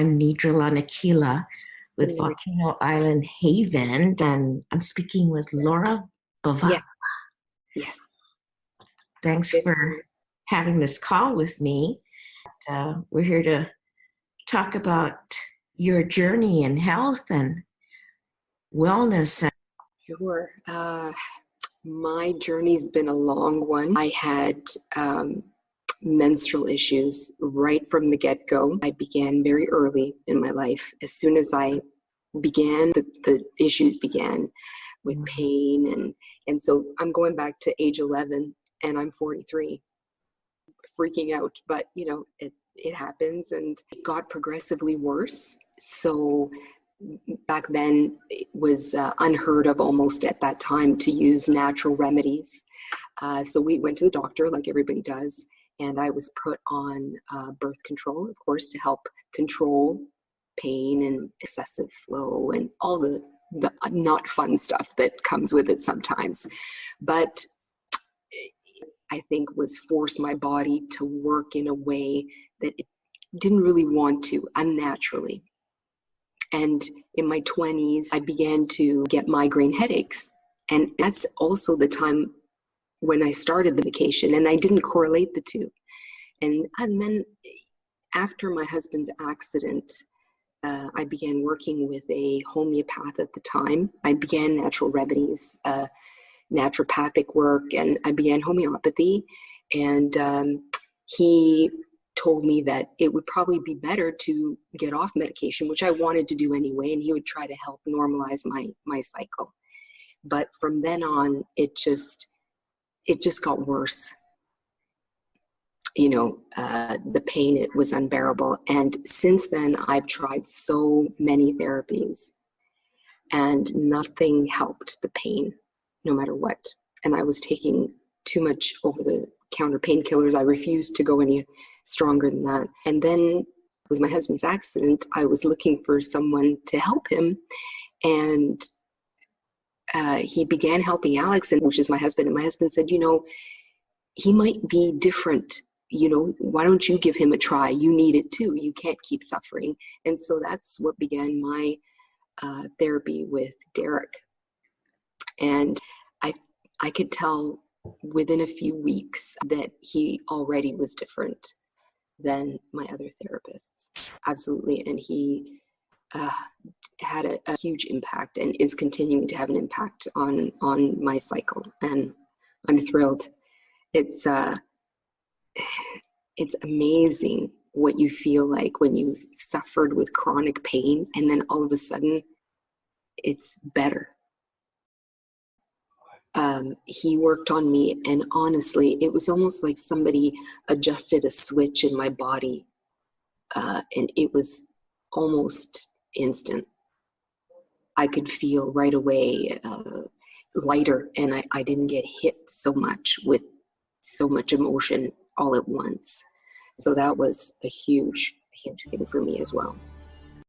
I'm Nidra Lanakila with Lord. Volcano Island Haven, and I'm speaking with Laura Yeah. Bevaqua. Yes. Thanks Good for morning. having this call with me. We're here to talk about your journey in health and wellness. Sure. My journey's been a long one. I had menstrual issues right from the get-go. I began very early in my life. As soon as I began, the issues began with pain. And so I'm going back to age 11 and I'm 43, freaking out. But, it happens, and it got progressively worse. So back then it was unheard of almost at that time to use natural remedies. So we went to the doctor like everybody does, and I was put on birth control, of course, to help control pain and excessive flow and all the not fun stuff that comes with it sometimes. But I think was force my body to work in a way that it didn't really want to, unnaturally. And in my 20s, I began to get migraine headaches. And that's also the time when I started the medication, and I didn't correlate the two. And then after my husband's accident, I began working with a homeopath at the time. I began natural remedies, naturopathic work, and I began homeopathy. And he told me that it would probably be better to get off medication, which I wanted to do anyway, and he would try to help normalize my cycle. But from then on, it just got worse. The pain, it was unbearable. And since then, I've tried so many therapies, and nothing helped the pain, no matter what. And I was taking too much over-the-counter painkillers. I refused to go any stronger than that. And then with my husband's accident, I was looking for someone to help him. And he began helping Alex, which is my husband. And my husband said, he might be different. Why don't you give him a try? You need it too. You can't keep suffering. And so that's what began my therapy with Derek. And I could tell within a few weeks that he already was different than my other therapists. Absolutely. And he had a huge impact and is continuing to have an impact on my cycle. And I'm thrilled. It's amazing what you feel like when you suffered with chronic pain and then all of a sudden it's better. He worked on me, and honestly, it was almost like somebody adjusted a switch in my body, and it was almost instant. I could feel right away lighter, and I didn't get hit so much with so much emotion all at once. So that was a huge, huge thing for me as well.